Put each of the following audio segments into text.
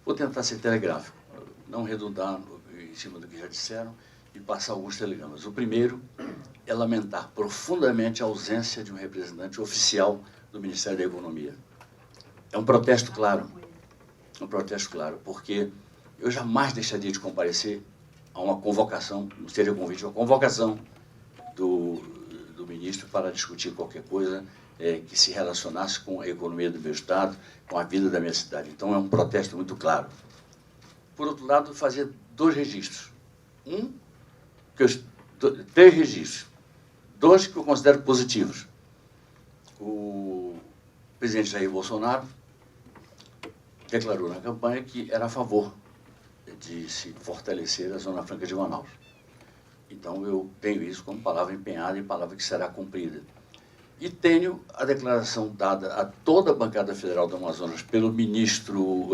Vou tentar ser telegráfico, não redundar em cima do que já disseram e passar alguns telegramas. O primeiro é lamentar profundamente a ausência de um representante oficial do Ministério da Economia. É um protesto claro, porque eu jamais deixaria de comparecer a uma convocação, não seria convite, uma convocação do ministro para discutir qualquer coisa que se relacionasse com a economia do meu Estado, com a vida da minha cidade. Então, é um protesto muito claro. Por outro lado, fazer dois registros. Três registros. Dois que eu considero positivos. O presidente Jair Bolsonaro declarou na campanha que era a favor de se fortalecer a Zona Franca de Manaus. Então, eu tenho isso como palavra empenhada e palavra que será cumprida. E tenho a declaração dada a toda a bancada federal do Amazonas pelo ministro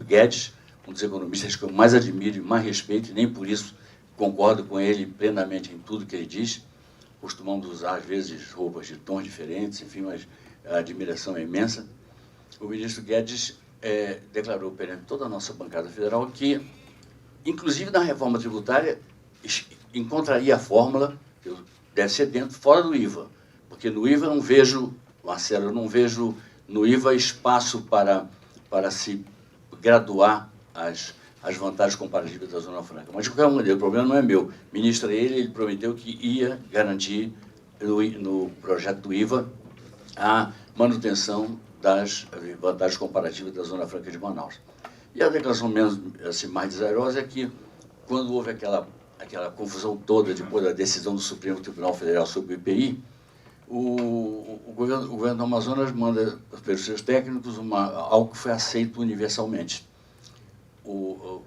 Guedes, um dos economistas que eu mais admiro e mais respeito, e nem por isso concordo com ele plenamente em tudo que ele diz. Costumamos usar, às vezes, roupas de tons diferentes, enfim, mas a admiração é imensa. O ministro Guedes declarou perante toda a nossa bancada federal que, inclusive na reforma tributária, encontraria a fórmula, que deve ser fora do IVA, porque no IVA eu não vejo, Marcelo, eu não vejo no IVA espaço para se graduar as vantagens comparativas da Zona Franca. Mas, de qualquer maneira, o problema não é meu. O ministro, ele prometeu que ia garantir no projeto do IVA a manutenção das vantagens comparativas da Zona Franca de Manaus. E a declaração menos, assim, mais desairosa é que, quando houve aquela confusão toda depois da decisão do Supremo Tribunal Federal sobre o IPI, o governo do Amazonas manda pelos seus técnicos algo que foi aceito universalmente.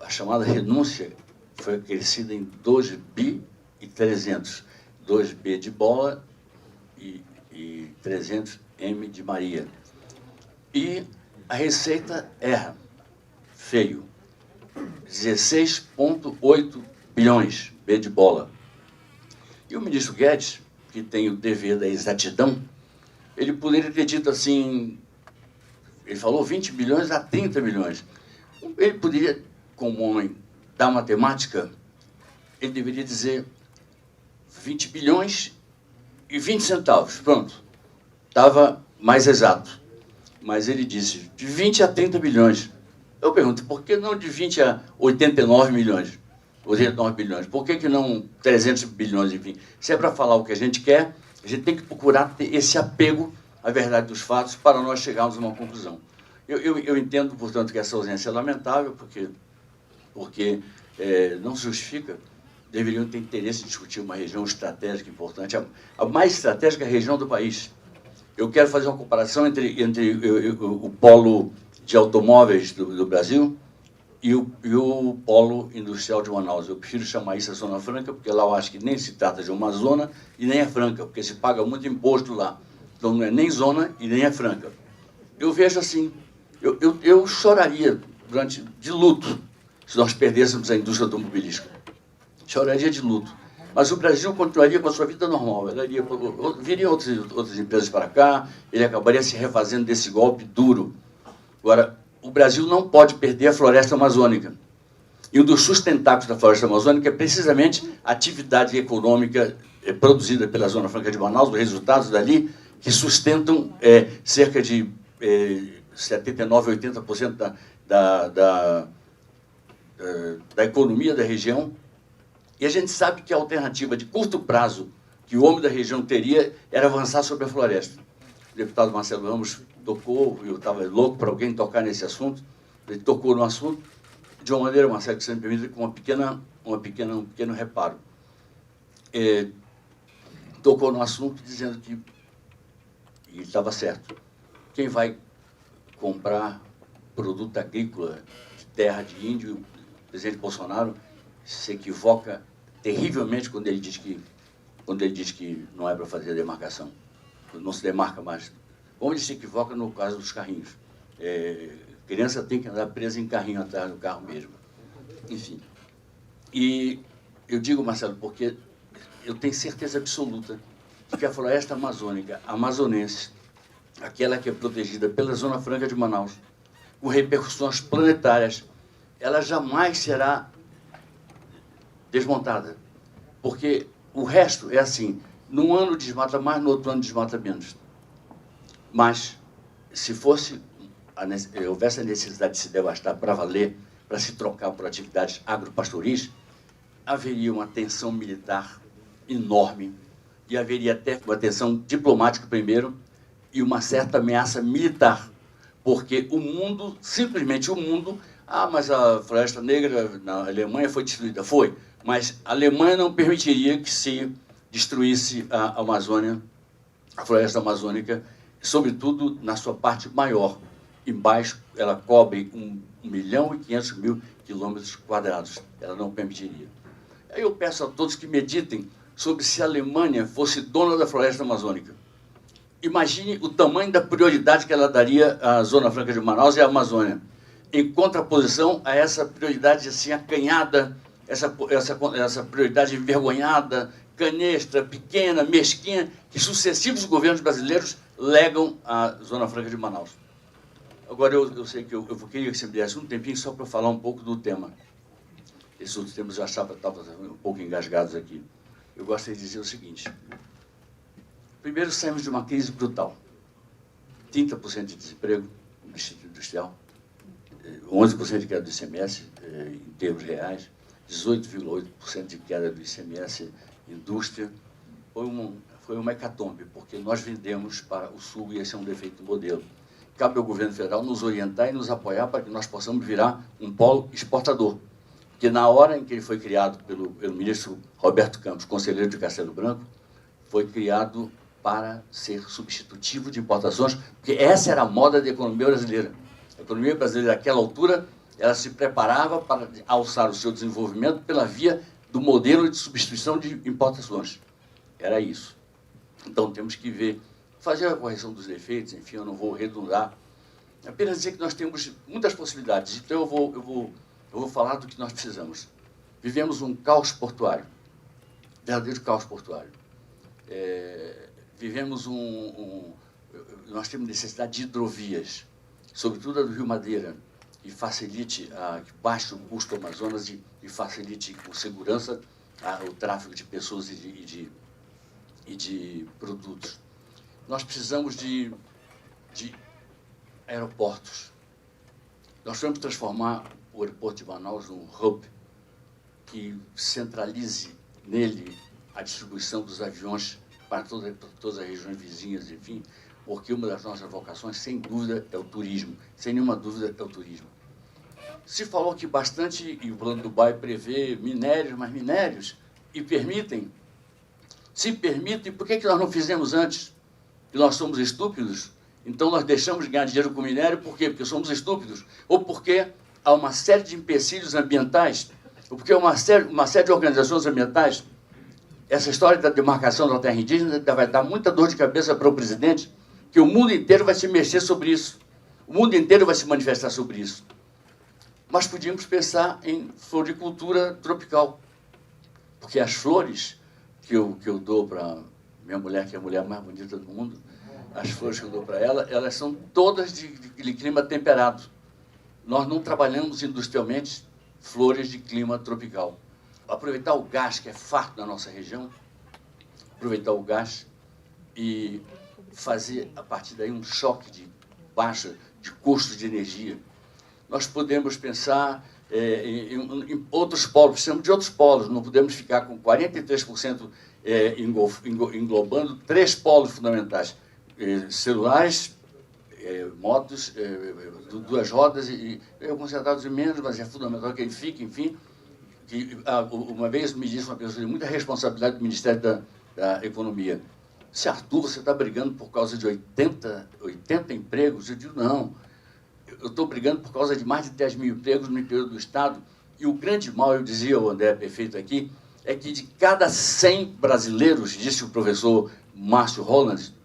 A chamada renúncia foi acrescida em 2 bi e 300. 2 B de bola e 300 M de Maria. E a Receita erra, feio, 16,8 bilhões, B de bola. E o ministro Guedes, que tem o dever da exatidão, ele poderia ter dito assim, ele falou 20 bilhões a 30 milhões. Ele poderia, como homem da matemática, ele deveria dizer 20 bilhões e 20 centavos, pronto. Estava mais exato. Mas ele disse de 20 a 30 bilhões. Eu pergunto, por que não de 20 a 89 milhões? 89 bilhões. Por que não 300 bilhões, enfim? Se é para falar o que a gente quer, a gente tem que procurar ter esse apego à verdade dos fatos para nós chegarmos a uma conclusão. Eu entendo, portanto, que essa ausência é lamentável, porque não se justifica. Deveriam ter interesse em discutir uma região estratégica importante, a mais estratégica região do país. Eu quero fazer uma comparação entre o polo de automóveis do Brasil e o polo industrial de Manaus. Eu prefiro chamar isso a Zona Franca, porque lá eu acho que nem se trata de uma zona e nem é franca, porque se paga muito imposto lá. Então não é nem zona e nem é franca. Eu vejo assim, eu choraria de luto se nós perdêssemos a indústria automobilística. Choraria de luto. Mas o Brasil continuaria com a sua vida normal. Viriam outras empresas para cá, ele acabaria se refazendo desse golpe duro. Agora, o Brasil não pode perder a floresta amazônica. E um dos sustentáculos da floresta amazônica é precisamente a atividade econômica produzida pela Zona Franca de Manaus, os resultados dali, que sustentam cerca de 79%, 80% da economia da região. E a gente sabe que a alternativa de curto prazo que o homem da região teria era avançar sobre a floresta. O deputado Marcelo Ramos tocou, eu estava louco para alguém tocar nesse assunto, ele tocou no assunto, de uma maneira, Marcelo, que você me permite, com um pequeno reparo. Tocou no assunto dizendo que, e ele estava certo, quem vai comprar produto agrícola de terra de índio, o presidente Bolsonaro se equivoca terrivelmente quando ele diz que não é para fazer a demarcação. Não se demarca mais. Como ele se equivoca no caso dos carrinhos. Criança tem que andar presa em carrinho atrás do carro mesmo. Enfim. E eu digo, Marcelo, porque eu tenho certeza absoluta de que a floresta amazônica, amazonense, aquela que é protegida pela Zona Franca de Manaus, com repercussões planetárias, ela jamais será desmontada, porque o resto é assim, num ano desmata mais, no outro ano desmata menos. Mas, se houvesse a necessidade de se devastar para valer, para se trocar por atividades agropastoris, haveria uma tensão militar enorme e haveria até uma tensão diplomática primeiro e uma certa ameaça militar, porque o mundo, simplesmente o mundo, mas a Floresta Negra na Alemanha foi destruída. Foi, mas a Alemanha não permitiria que se destruísse a Amazônia, a floresta amazônica, sobretudo na sua parte maior. Embaixo, ela cobre 1.500.000 quilômetros quadrados. Ela não permitiria. Aí eu peço a todos que meditem sobre se a Alemanha fosse dona da floresta amazônica. Imagine o tamanho da prioridade que ela daria à Zona Franca de Manaus e à Amazônia, em contraposição a essa prioridade assim acanhada, essa prioridade envergonhada, canestra, pequena, mesquinha, que sucessivos governos brasileiros legam à Zona Franca de Manaus. Agora, eu sei que eu queria que você me desse um tempinho só para falar um pouco do tema. Esses outros temas eu achava que estavam um pouco engasgados aqui. Eu gostaria de dizer o seguinte. Primeiro, saímos de uma crise brutal. 30% de desemprego no Distrito Industrial, 11% de queda do ICMS em termos reais, 18,8% de queda do ICMS indústria. Foi uma hecatombe, porque nós vendemos para o Sul e esse é um defeito do modelo. Cabe ao governo federal nos orientar e nos apoiar para que nós possamos virar um polo exportador. Porque na hora em que ele foi criado pelo ministro Roberto Campos, conselheiro de Castelo Branco, foi criado para ser substitutivo de importações, porque essa era a moda da economia brasileira. A economia brasileira, naquela altura, ela se preparava para alçar o seu desenvolvimento pela via do modelo de substituição de importações. Era isso. Então, temos que ver, fazer a correção dos defeitos, enfim, eu não vou redundar. Apenas dizer que nós temos muitas possibilidades. Então, eu vou falar do que nós precisamos. Vivemos um caos portuário, verdadeiro caos portuário. Nós temos necessidade de hidrovias, sobretudo a do Rio Madeira, que facilite, que baixe o custo do Amazonas e facilite com segurança o tráfego de pessoas e de produtos. Nós precisamos de aeroportos. Nós vamos transformar o aeroporto de Manaus num hub que centralize nele a distribuição dos aviões para todas as regiões vizinhas, enfim, porque uma das nossas vocações, sem dúvida, é o turismo. Sem nenhuma dúvida, é o turismo. Se falou que bastante, e o Plano Dubai prevê minérios, mas minérios, e permitem. Se permitem, por que nós não fizemos antes? E nós somos estúpidos? Então nós deixamos de ganhar dinheiro com minério, por quê? Porque somos estúpidos? Ou porque há uma série de empecilhos ambientais? Ou porque há uma série de organizações ambientais? Essa história da demarcação da terra indígena vai dar muita dor de cabeça para o presidente, que o mundo inteiro vai se mexer sobre isso. O mundo inteiro vai se manifestar sobre isso. Mas podíamos pensar em floricultura tropical, porque as flores que eu dou para minha mulher, que é a mulher mais bonita do mundo, as flores que eu dou para ela, elas são todas de clima temperado. Nós não trabalhamos industrialmente flores de clima tropical. Aproveitar o gás, que é farto na nossa região, aproveitar o gás e fazer, a partir daí, um choque de baixa de custo de energia. Nós podemos pensar em outros polos, precisamos de outros polos, não podemos ficar com 43% englobando 3 polos fundamentais, celulares, motos, 2 rodas e concentrados em menos, mas é fundamental que ele fique, enfim. Que, uma vez me disse uma pessoa de muita responsabilidade do Ministério da Economia, se Arthur, você está brigando por causa de 80 empregos? Eu digo, não, eu estou brigando por causa de mais de 10 mil empregos no interior do Estado, e o grande mal, eu dizia ao André Perfeito aqui, é que de cada 100 brasileiros, disse o professor Márcio Holland,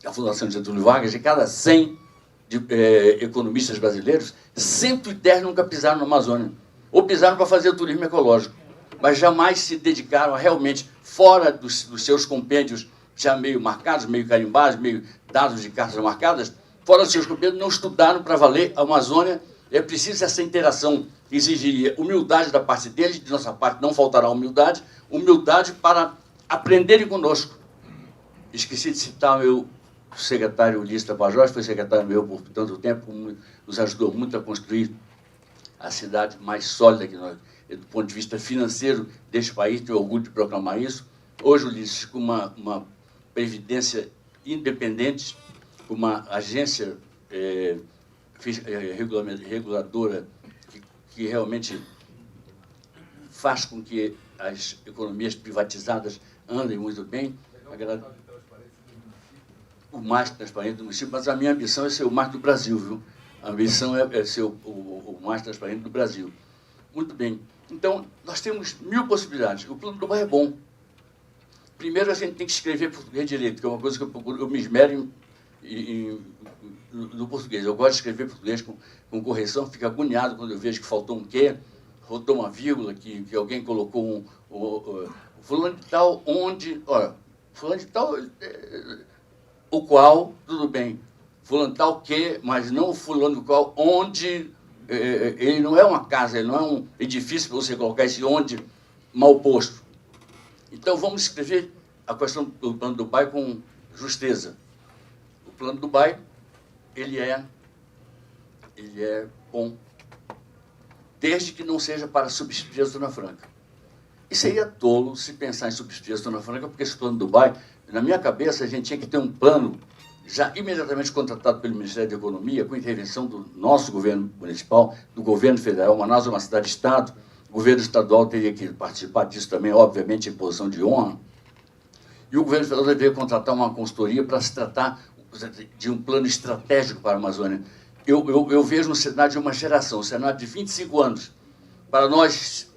da Fundação Getúlio Vargas, de cada 100 economistas brasileiros, 110 nunca pisaram na Amazônia, ou pisaram para fazer turismo ecológico, mas jamais se dedicaram a realmente, fora dos seus compêndios já meio marcados, meio carimbados, meio dados de cartas marcadas, fora dos seus compêndios, não estudaram para valer a Amazônia É preciso essa interação, que exigiria humildade da parte deles, de nossa parte não faltará humildade, humildade para aprenderem conosco. Esqueci de citar o meu secretário Ulisses Tapajós, foi secretário meu por tanto tempo, nos ajudou muito a construir a cidade mais sólida que nós, do ponto de vista financeiro deste país, tenho orgulho de proclamar isso. Hoje, Ulisses, com uma previdência independente, com uma agência reguladora que realmente faz com que as economias privatizadas andem muito bem, o mais transparente do município, mas a minha ambição é ser o mais do Brasil, viu? A ambição é ser o mais transparente do Brasil. Muito bem. Então, nós temos 1000 possibilidades. O Plano do Bairro é bom. Primeiro, a gente tem que escrever português direito, que é uma coisa que eu me esmero no português. Eu gosto de escrever português com correção, fico agoniado quando eu vejo que faltou um quê, faltou uma vírgula, que alguém colocou fulano de tal, onde... Olha, fulano de tal... o qual, tudo bem, fulano tal que, mas não o fulano do qual, onde, ele não é uma casa, ele não é um edifício para você colocar esse onde mal posto. Então, vamos escrever a questão do Plano do Bairro com justeza. O Plano do Bairro, ele é bom, desde que não seja para substituir a Zona Franca. E seria tolo se pensar em substituir a Zona Franca, porque esse Plano do Bairro, na minha cabeça, a gente tinha que ter um plano já imediatamente contratado pelo Ministério da Economia, com intervenção do nosso governo municipal, do governo federal. Manaus é uma cidade-estado, o governo estadual teria que participar disso também, obviamente, em posição de honra. E o governo federal deveria contratar uma consultoria para se tratar de um plano estratégico para a Amazônia. Eu vejo um cenário de uma geração, um cenário de 25 anos, para nós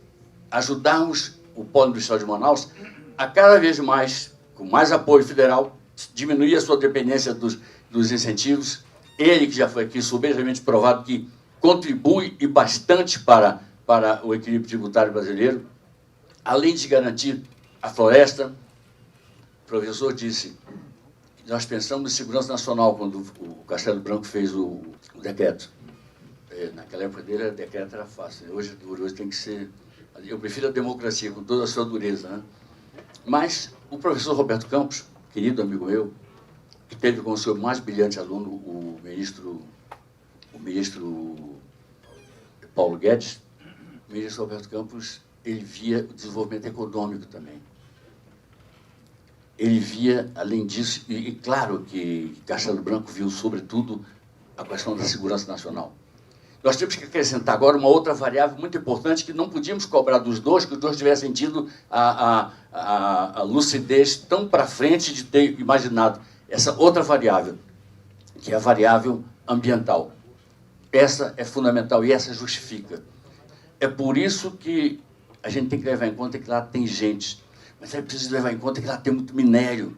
ajudarmos o polo industrial de Manaus a cada vez mais, com mais apoio federal, diminuir a sua dependência dos incentivos. Ele, que já foi aqui subejamente provado que contribui e bastante para o equilíbrio tributário brasileiro, além de garantir a floresta. O professor disse que nós pensamos em segurança nacional quando o Castelo Branco fez o decreto. Naquela época dele, o decreto era fácil. Hoje tem que ser... Eu prefiro a democracia, com toda a sua dureza, né? Mas o professor Roberto Campos, querido amigo meu, que teve como seu mais brilhante aluno o ministro Paulo Guedes, o ministro Roberto Campos, ele via o desenvolvimento econômico também. Ele via, além disso, e claro que Castelo Branco viu, sobretudo, a questão da segurança nacional. Nós temos que acrescentar agora uma outra variável muito importante, que não podíamos cobrar dos dois, que os dois tivessem tido a lucidez tão para frente de ter imaginado essa outra variável, que é a variável ambiental. Essa é fundamental e essa justifica. É por isso que a gente tem que levar em conta que lá tem gente, mas é preciso levar em conta que lá tem muito minério,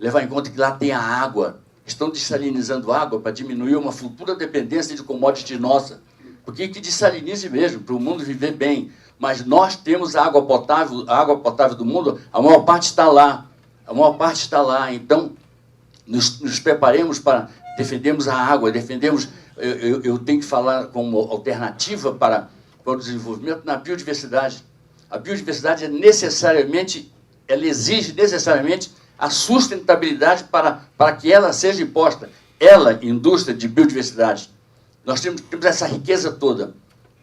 levar em conta que lá tem a água. Estão dessalinizando água para diminuir uma futura dependência de commodity nossa. Porque que dessalinize mesmo, para o mundo viver bem. Mas nós temos a água potável do mundo, a maior parte está lá. A maior parte está lá. Então, nos preparemos para defendermos a água, defendemos... Eu tenho que falar como alternativa para o desenvolvimento na biodiversidade. A biodiversidade ela exige necessariamente a sustentabilidade para que ela seja imposta. Ela, indústria de biodiversidade. Nós temos essa riqueza toda.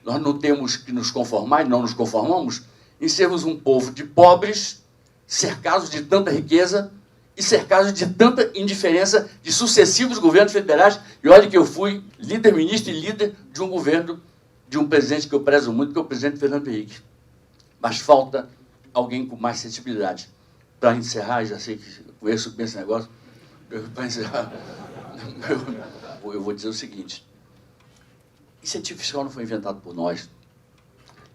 Nós não temos que nos conformar, e não nos conformamos, em sermos um povo de pobres, cercados de tanta riqueza e cercados de tanta indiferença de sucessivos governos federais. E olha que eu fui líder, ministro e líder de um governo, de um presidente que eu prezo muito, que é o presidente Fernando Henrique. Mas falta alguém com mais sensibilidade. Para encerrar, já sei que conheço bem esse negócio, para encerrar, eu vou dizer o seguinte: incentivo fiscal não foi inventado por nós.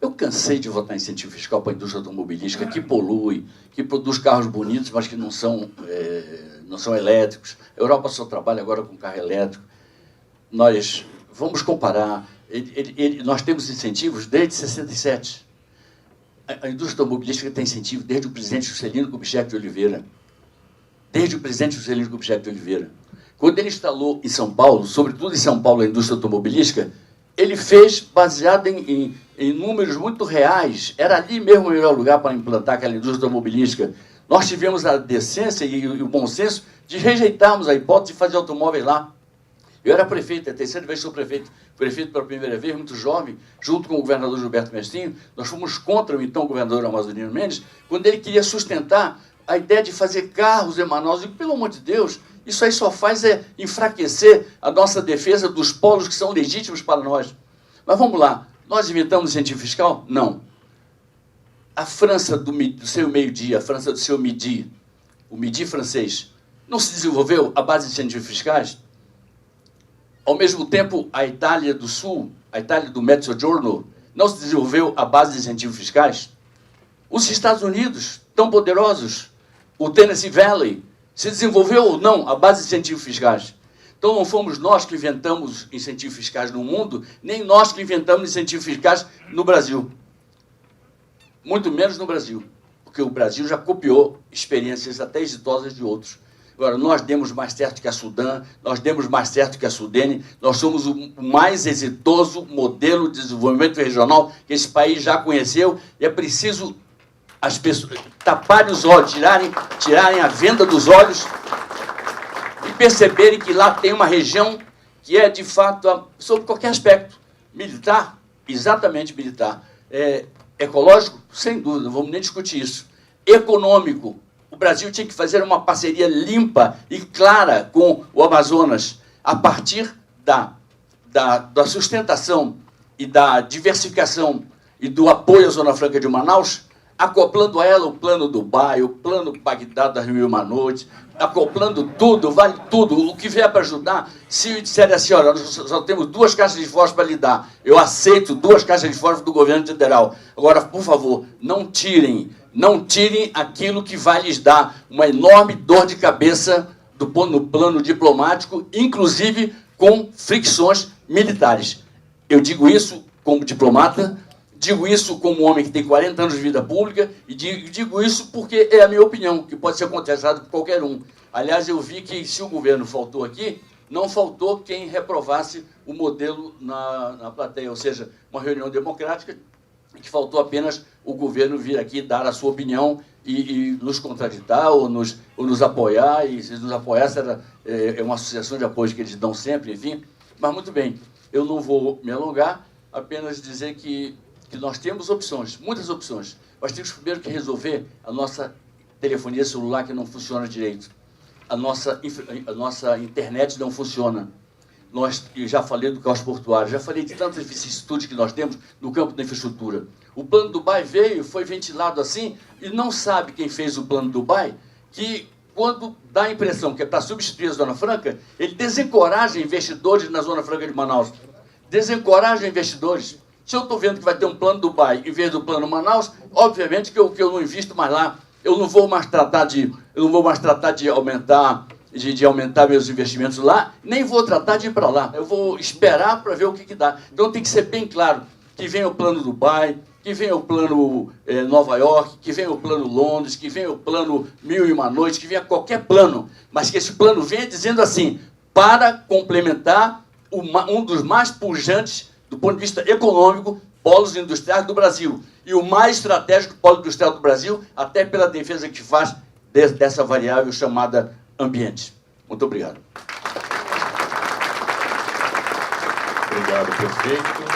Eu cansei de votar incentivo fiscal para a indústria automobilística, que polui, que produz carros bonitos, mas que não são elétricos. A Europa só trabalha agora com carro elétrico. Nós vamos comparar. Nós temos incentivos desde 67. A indústria automobilística tem incentivo desde o presidente Juscelino Kubitschek de Oliveira. Desde o presidente Juscelino Kubitschek de Oliveira. Quando ele instalou em São Paulo, sobretudo em São Paulo, a indústria automobilística, ele fez baseado em números muito reais. Era ali mesmo o melhor lugar para implantar aquela indústria automobilística. Nós tivemos a decência e o bom senso de rejeitarmos a hipótese de fazer automóveis lá. Eu era prefeito, é a terceira vez que sou prefeito. Prefeito pela primeira vez, muito jovem, junto com o governador Gilberto Mestinho. Nós fomos contra o então governador Amazonino Mendes, quando ele queria sustentar a ideia de fazer carros em Manaus. E, pelo amor de Deus, isso aí só faz enfraquecer a nossa defesa dos polos que são legítimos para nós. Mas vamos lá, nós inventamos incentivo fiscal? Não. A França do seu meio-dia, a França do seu midi, o midi francês, não se desenvolveu à base de incentivos fiscais? Ao mesmo tempo, a Itália do Sul, a Itália do Mezzogiorno, não se desenvolveu à base de incentivos fiscais? Os Estados Unidos, tão poderosos, o Tennessee Valley, se desenvolveu ou não à base de incentivos fiscais? Então, não fomos nós que inventamos incentivos fiscais no mundo, nem nós que inventamos incentivos fiscais no Brasil. Muito menos no Brasil, porque o Brasil já copiou experiências até exitosas de outros. Agora, nós demos mais certo que a Sudã, nós demos mais certo que a Sudene, nós somos o mais exitoso modelo de desenvolvimento regional que esse país já conheceu, e é preciso as pessoas taparem os olhos, tirarem a venda dos olhos e perceberem que lá tem uma região que é, de fato, sob qualquer aspecto, militar, exatamente militar, ecológico, sem dúvida, não vamos nem discutir isso, econômico. O Brasil tinha que fazer uma parceria limpa e clara com o Amazonas, a partir da sustentação e da diversificação e do apoio à Zona Franca de Manaus, acoplando a ela o plano Dubai, o plano Bagdá das Mil e Uma Noites, acoplando tudo, vale tudo, o que vier para ajudar. Se disserem assim, olha, nós só temos 2 caixas de fósforo para lhe dar, eu aceito 2 caixas de fósforo do governo federal. Agora, por favor, não tirem aquilo que vai lhes dar uma enorme dor de cabeça no plano diplomático, inclusive com fricções militares. Eu digo isso como diplomata, digo isso como homem que tem 40 anos de vida pública, e digo isso porque é a minha opinião, que pode ser contestada por qualquer um. Aliás, eu vi que se o governo faltou aqui, não faltou quem reprovasse o modelo na plateia, ou seja, uma reunião democrática, que faltou apenas o governo vir aqui dar a sua opinião e nos contraditar ou nos apoiar, e se nos apoiasse é uma associação de apoio que eles dão sempre, enfim. Mas muito bem, eu não vou me alongar, apenas dizer que nós temos opções, muitas opções. Nós temos primeiro que resolver a nossa telefonia celular que não funciona direito. A nossa internet não funciona. Eu já falei do caos portuário, já falei de tantas vicissitudes que nós temos no campo da infraestrutura. O plano Dubai veio, foi ventilado assim, e não sabe quem fez o plano Dubai, que quando dá a impressão que é para substituir a Zona Franca, ele desencoraja investidores na Zona Franca de Manaus. Desencoraja investidores. Se eu estou vendo que vai ter um plano Dubai em vez do plano Manaus, obviamente que eu não invisto mais lá. Eu não vou mais tratar de aumentar meus investimentos lá, nem vou tratar de ir para lá. Eu vou esperar para ver o que dá. Então tem que ser bem claro que vem o plano Dubai, que vem o plano Nova York, que vem o plano Londres, que vem o plano Mil e Uma Noites, que venha qualquer plano, mas que esse plano venha dizendo assim, para complementar um dos mais pujantes, do ponto de vista econômico, polos industriais do Brasil. E o mais estratégico polo industrial do Brasil, até pela defesa que faz dessa variável chamada ambiente. Muito obrigado. Obrigado, prefeito.